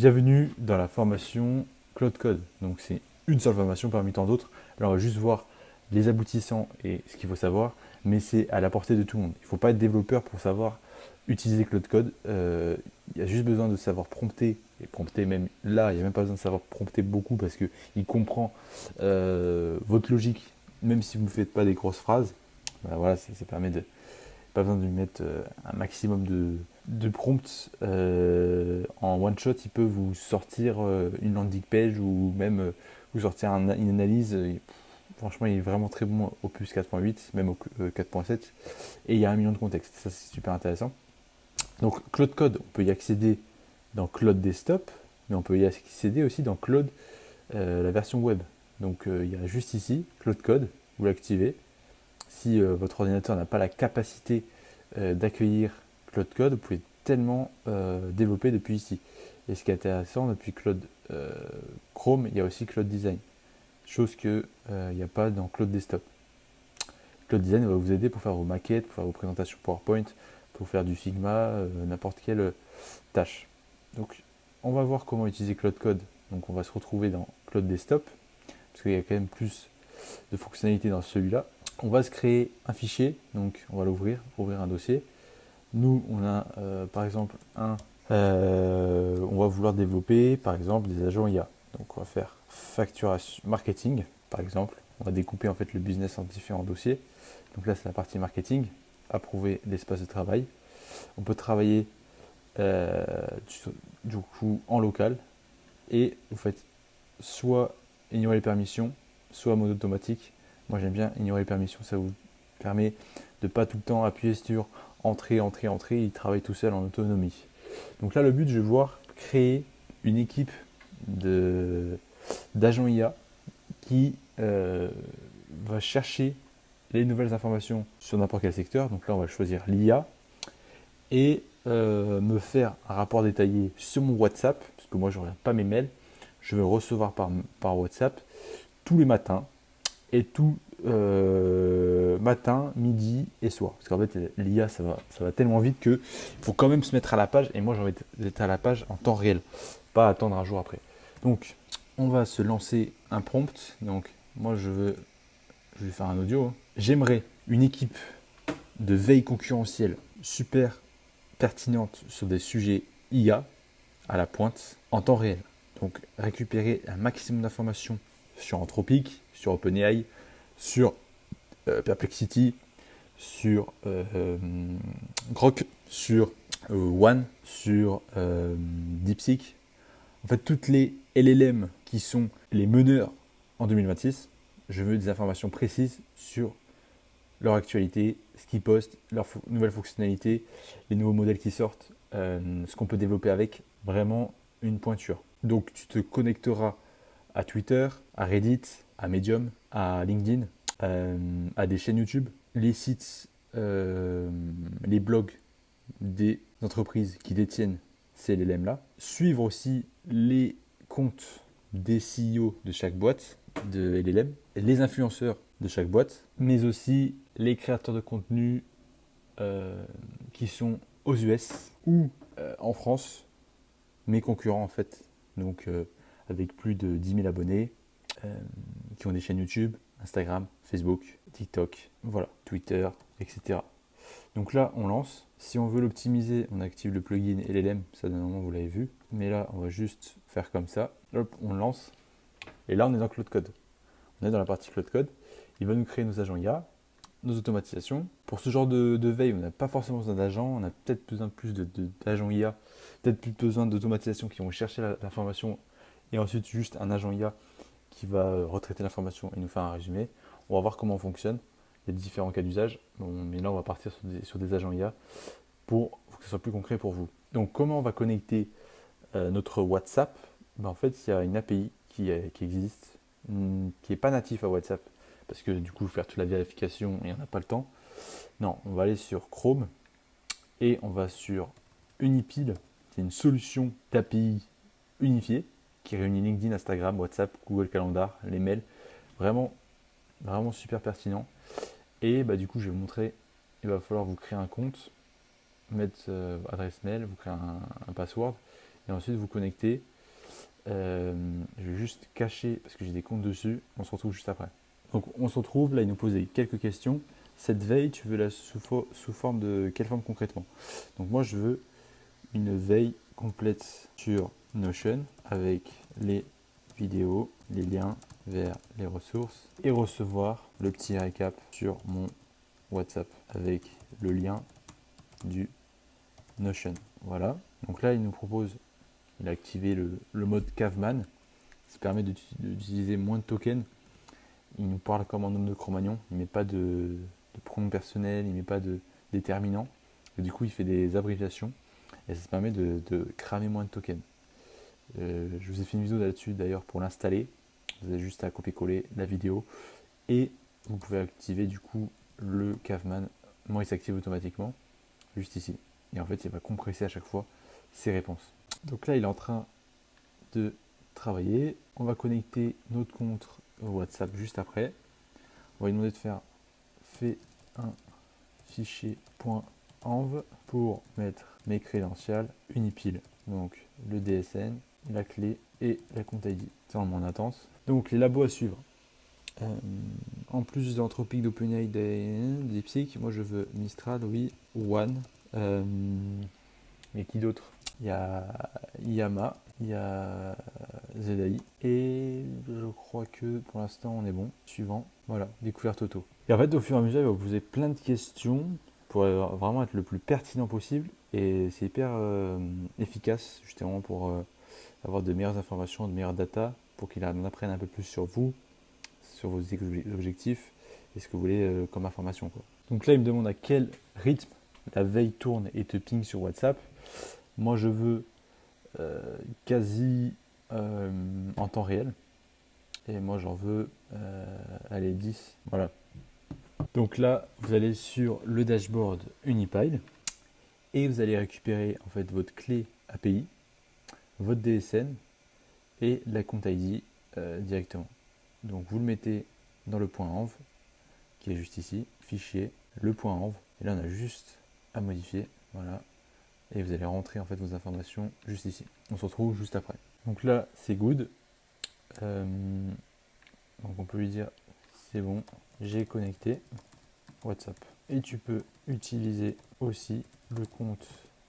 Bienvenue dans la formation Cloud Code. Donc c'est une seule formation parmi tant d'autres. Là on va juste voir les aboutissants et ce qu'il faut savoir, mais c'est à la portée de tout le monde. Il ne faut pas être développeur pour savoir utiliser Cloud Code. Il y a juste besoin de savoir prompter, et prompter même là, il n'y a même pas besoin de savoir prompter beaucoup parce qu'il comprend votre logique, même si vous ne faites pas des grosses phrases. Ben voilà, ça permet de, pas besoin de lui mettre un maximum de prompts. En one shot, il peut vous sortir une landing page ou même vous sortir une analyse. Franchement, il est vraiment très bon au plus 4.8, même au 4.7. Et il y a 1 million de contextes. Ça, c'est super intéressant. Donc, Cloud Code, on peut y accéder dans Cloud Desktop, mais on peut y accéder aussi dans Cloud, la version web. Donc, il y a juste ici, Cloud Code, vous l'activez. Si votre ordinateur n'a pas la capacité d'accueillir Cloud Code, vous pouvez tellement développer depuis ici. Et ce qui est intéressant, depuis Cloud Chrome, il y a aussi Cloud Design, chose qu'il n'y a pas dans Cloud Desktop. Cloud Design va vous aider pour faire vos maquettes, pour faire vos présentations PowerPoint, pour faire du Figma, n'importe quelle tâche. Donc, on va voir comment utiliser Cloud Code. Donc, on va se retrouver dans Cloud Desktop, parce qu'il y a quand même plus de fonctionnalités dans celui-là. On va se créer un fichier, donc on va l'ouvrir, ouvrir un dossier. Nous, on a par exemple on va vouloir développer par exemple des agents IA. Donc on va faire facturation marketing, par exemple. On va découper en fait le business en différents dossiers. Donc là, c'est la partie marketing, approuver l'espace de travail. On peut travailler du coup en local et vous faites soit ignorer les permissions, soit mode automatique. Moi j'aime bien ignorer les permissions, ça vous permet de pas tout le temps appuyer sur entrée, entrée, entrée, il travaille tout seul en autonomie. Donc là le but, je vais voir créer une équipe d'agents IA qui va chercher les nouvelles informations sur n'importe quel secteur. Donc là on va choisir l'IA et me faire un rapport détaillé sur mon WhatsApp, parce que moi je ne regarde pas mes mails, je vais le recevoir par WhatsApp tous les matins et tout matin, midi et soir. Parce qu'en fait, l'IA, ça va tellement vite qu'il faut quand même se mettre à la page. Et moi, j'ai envie d'être à la page en temps réel, pas attendre un jour après. Donc, on va se lancer un prompt. Donc, moi, je vais faire un audio, hein. J'aimerais une équipe de veille concurrentielle super pertinente sur des sujets IA à la pointe en temps réel. Donc, récupérer un maximum d'informations sur Anthropic, sur OpenAI, sur Perplexity, sur Grok, sur One, sur DeepSeek. En fait, toutes les LLM qui sont les meneurs en 2026, je veux des informations précises sur leur actualité, ce qu'ils postent, leurs nouvelles fonctionnalités, les nouveaux modèles qui sortent, ce qu'on peut développer avec. Vraiment une pointure. Donc, tu te connecteras à Twitter, à Reddit, à Medium, à LinkedIn, à des chaînes YouTube, les sites, les blogs des entreprises qui détiennent ces LLM-là, suivre aussi les comptes des CEO de chaque boîte de LLM, les influenceurs de chaque boîte, mais aussi les créateurs de contenu qui sont aux US ou en France, mes concurrents en fait, donc avec plus de 10 000 abonnés, qui ont des chaînes YouTube, Instagram, Facebook, TikTok, voilà, Twitter, etc. Donc là, on lance. Si on veut l'optimiser, on active le plugin LLM, ça normalement vous l'avez vu. Mais là, on va juste faire comme ça. Hop, on lance. Et là, on est dans Cloud Code. On est dans la partie Cloud Code. Il va nous créer nos agents IA, nos automatisations. Pour ce genre de veille, on n'a pas forcément besoin d'agents. On a peut-être besoin de plus d'agents IA, peut-être plus besoin d'automatisation qui vont chercher l'information et ensuite juste un agent IA qui va retraiter l'information et nous faire un résumé. On va voir comment on fonctionne. Il y a différents cas d'usage, mais là on va partir sur des agents IA pour que ce soit plus concret pour vous. Donc comment on va connecter notre WhatsApp? En fait, il y a une API qui existe, qui n'est pas natif à WhatsApp, parce que du coup faire toute la vérification, il n'y en a pas le temps. Non, on va aller sur Chrome et on va sur Unipil, qui est une solution d'API unifiée qui réunit LinkedIn, Instagram, WhatsApp, Google Calendar, les mails. Vraiment, vraiment super pertinent. Et du coup, je vais vous montrer, il va falloir vous créer un compte, mettre adresse mail, vous créer un password, Et ensuite vous connectez. Je vais juste cacher parce que j'ai des comptes dessus. On se retrouve juste après. Donc on se retrouve, là il nous posait quelques questions. Cette veille, tu veux la sous forme de quelle forme concrètement? Donc moi je veux une veille complète sur Notion avec les vidéos, les liens vers les ressources et recevoir le petit récap sur mon WhatsApp avec le lien du Notion. Voilà. Donc là, il nous propose, il a activé le mode Caveman. Ça permet d'utiliser moins de tokens. Il nous parle comme un homme de Cro-Magnon. Il ne met pas de pronom personnel, il ne met pas de déterminant. Et du coup, il fait des abréviations. Et ça permet de cramer moins de tokens. Je vous ai fait une vidéo là-dessus d'ailleurs pour l'installer. Vous avez juste à copier-coller la vidéo. Et vous pouvez activer du coup le Caveman. Moi, il s'active automatiquement, juste ici. Et en fait, il va compresser à chaque fois ses réponses. Donc là, il est en train de travailler. On va connecter notre compte WhatsApp juste après. On va lui demander de faire fait un fichier .env pour mettre mes crédentials Unipil. Donc le DSN, la clé et la compte ID. Ça, on en attente. Donc les labos à suivre. En plus de l'Anthropic, d'OpenAI, des Psych, moi je veux Mistral, oui, One. Mais qui d'autre? Il y a Yama, il y a ZAI et je crois que pour l'instant on est bon. Suivant, voilà, découverte auto. Et en fait au fur et à mesure il va vous poser plein de questions pour vraiment être le plus pertinent possible et c'est hyper efficace justement pour avoir de meilleures informations, de meilleures data pour qu'il en apprenne un peu plus sur vous, sur vos objectifs et ce que vous voulez comme information, quoi. Donc là il me demande à quel rythme la veille tourne et te ping sur WhatsApp. Moi je veux quasi en temps réel. Et moi j'en veux allez 10. Voilà. Donc là, vous allez sur le dashboard Unipile et vous allez récupérer en fait votre clé API, votre DSN et la compte ID directement. Donc vous le mettez dans le point .env qui est juste ici, fichier, le point .env. Et là on a juste à modifier. Voilà. Et vous allez rentrer en fait vos informations juste ici. On se retrouve juste après. Donc là, c'est good. Donc on peut lui dire c'est bon, j'ai connecté WhatsApp. Et tu peux utiliser aussi le compte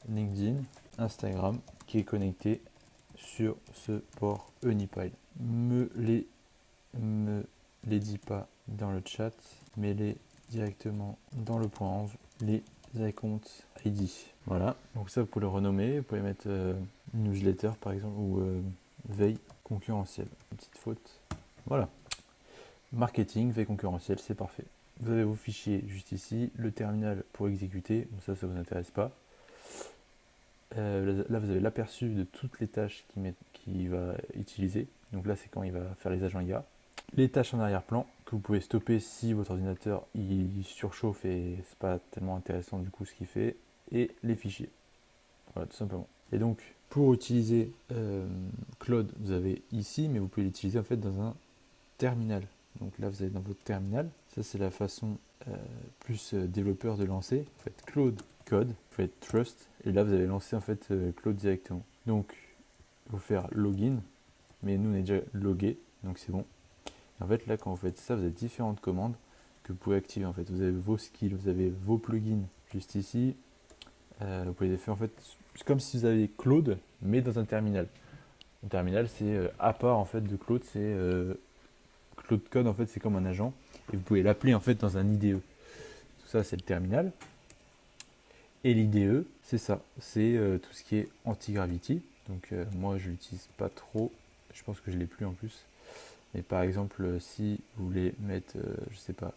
LinkedIn, Instagram qui est connecté sur ce port Unipile. Me les dis pas dans le chat, mais les directement dans le point env, les account ID. Voilà, donc ça vous pouvez le renommer, vous pouvez mettre newsletter par exemple ou veille concurrentielle. Une petite faute. Voilà. Marketing, veille concurrentielle, c'est parfait. Vous avez vos fichiers juste ici, le terminal pour exécuter, donc ça vous intéresse pas. Là vous avez l'aperçu de toutes les tâches qu'il va utiliser. Donc là c'est quand il va faire les agents IA. Les tâches en arrière-plan que vous pouvez stopper si votre ordinateur il surchauffe et c'est pas tellement intéressant du coup ce qu'il fait. Et les fichiers. Voilà, tout simplement. Et donc pour utiliser Claude, vous avez ici, mais vous pouvez l'utiliser en fait dans un terminal. Donc là vous allez dans votre terminal. Ça c'est la façon plus développeur de lancer. Vous faites Claude Code, vous faites Trust, et là vous allez lancer en fait Claude directement. Donc il faut faire login, mais nous on est déjà logué, donc c'est bon. En fait, là, quand vous faites ça, vous avez différentes commandes que vous pouvez activer. En fait, vous avez vos skills, vous avez vos plugins juste ici. Vous pouvez les faire en fait, c'est comme si vous avez Claude, mais dans un terminal. Un terminal, c'est à part en fait de Claude, c'est Claude Code. En fait, c'est comme un agent et vous pouvez l'appeler en fait dans un IDE. Tout ça, c'est le terminal. Et l'IDE, c'est ça, c'est tout ce qui est anti-gravity. Donc moi, je l'utilise pas trop. Je pense que je l'ai plus en plus. Mais par exemple, si vous voulez mettre, je sais pas,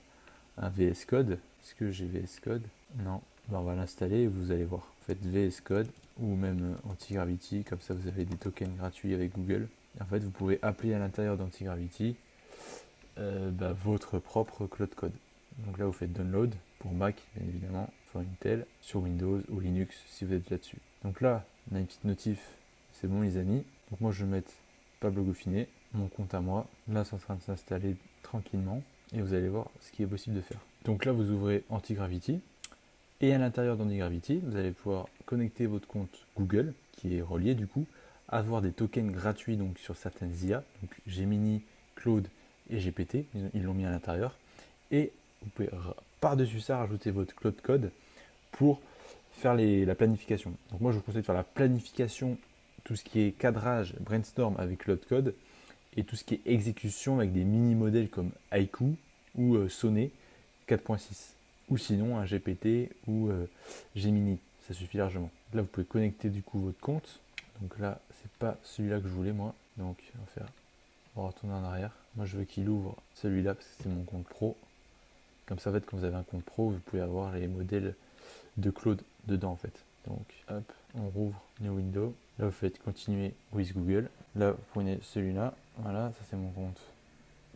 un VS Code, est-ce que j'ai VS Code? Non, ben, on va l'installer et vous allez voir. Faites VS Code ou même Anti-Gravity, comme ça vous avez des tokens gratuits avec Google. Et en fait, vous pouvez appeler à l'intérieur d'Anti-Gravity votre propre Cloud Code. Donc là, vous faites Download pour Mac, bien évidemment, sur Intel, sur Windows ou Linux si vous êtes là-dessus. Donc là, on a une petite notif, c'est bon les amis. Donc moi, je vais mettre Pablo Goffinet, mon compte à moi. Là, c'est en train de s'installer tranquillement et vous allez voir ce qui est possible de faire. Donc là, vous ouvrez Anti-Gravity et à l'intérieur d'Anti-Gravity, vous allez pouvoir connecter votre compte Google qui est relié du coup avoir des tokens gratuits donc, sur certaines IA, donc Gemini, Claude et GPT, ils l'ont mis à l'intérieur. Et vous pouvez par-dessus ça rajouter votre Claude Code pour faire la planification. Donc moi je vous conseille de faire la planification, tout ce qui est cadrage, brainstorm avec Claude Code, et tout ce qui est exécution avec des mini-modèles comme Haiku ou Sonnet 4.6. Ou sinon un GPT ou Gemini, ça suffit largement. Là vous pouvez connecter du coup votre compte. Donc là c'est pas celui-là que je voulais moi. Donc on va retourner en arrière. Moi je veux qu'il ouvre celui-là parce que c'est mon compte pro. Comme ça en fait quand vous avez un compte pro vous pouvez avoir les modèles de Claude dedans en fait. Donc hop, on rouvre New Window. Là vous faites continuer with Google. Là vous prenez celui-là. Voilà, ça c'est mon compte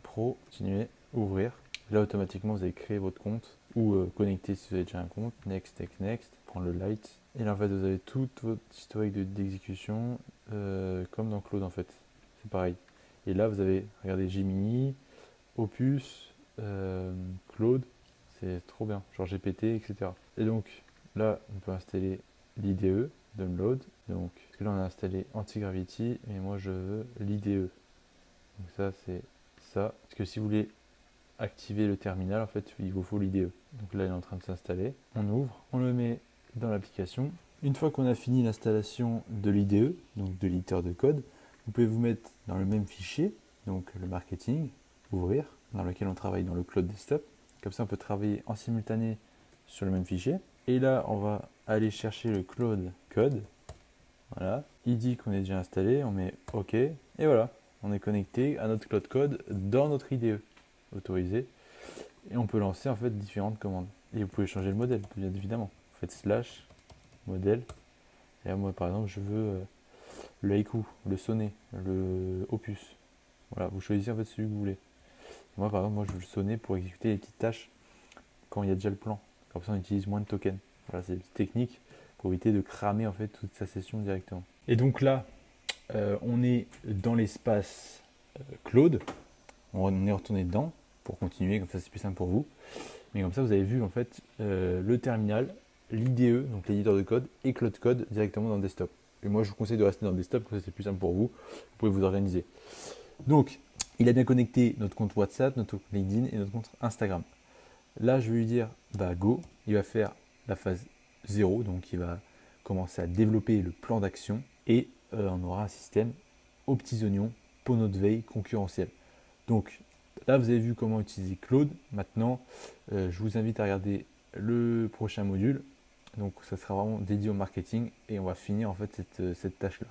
pro. Continuer, ouvrir. Là automatiquement vous avez créé votre compte ou connecter si vous avez déjà un compte. Next, next, next. Prendre le light. Et là en fait vous avez tout votre historique d'exécution comme dans Claude en fait. C'est pareil. Et là vous avez, regardez, Gemini, Opus, Claude. C'est trop bien, genre GPT, etc. Et donc là, on peut installer l'IDE, download. Donc là, on a installé Antigravity, mais moi je veux l'IDE. Donc ça, c'est ça. Parce que si vous voulez activer le terminal, en fait, il vous faut l'IDE. Donc là, il est en train de s'installer. On ouvre, on le met dans l'application. Une fois qu'on a fini l'installation de l'IDE, donc de l'éditeur de code, vous pouvez vous mettre dans le même fichier, donc le marketing, ouvrir, dans lequel on travaille dans le Cloud Desktop. Comme ça, on peut travailler en simultané sur le même fichier. Et là, on va aller chercher le Cloud Code. Voilà. Il dit qu'on est déjà installé, on met OK. Et voilà, on est connecté à notre Cloud Code dans notre IDE. Autorisé. Et on peut lancer en fait différentes commandes. Et vous pouvez changer le modèle, bien évidemment. Vous faites slash modèle. Et là, moi, par exemple, je veux le Haiku, le Sonnet, le Opus. Voilà, vous choisissez en fait celui que vous voulez. Moi, par exemple, moi, je veux le Sonnet pour exécuter les petites tâches quand il y a déjà le plan. Comme ça, on utilise moins de tokens. Voilà, c'est une petite technique pour éviter de cramer en fait toute sa session directement. Et donc là, on est dans l'espace Claude. On est retourné dedans pour continuer, comme ça c'est plus simple pour vous. Mais comme ça, vous avez vu en fait le terminal, l'IDE, donc l'éditeur de code, et Claude Code directement dans le desktop. Et moi, je vous conseille de rester dans le desktop, comme ça c'est plus simple pour vous. Vous pouvez vous organiser. Donc, il a bien connecté notre compte WhatsApp, notre compte LinkedIn et notre compte Instagram. Là, je vais lui dire, bah go, il va faire la phase 0, donc il va commencer à développer le plan d'action et on aura un système aux petits oignons pour notre veille concurrentielle. Donc là, vous avez vu comment utiliser Claude. Maintenant, je vous invite à regarder le prochain module. Donc ça sera vraiment dédié au marketing et on va finir en fait cette tâche-là.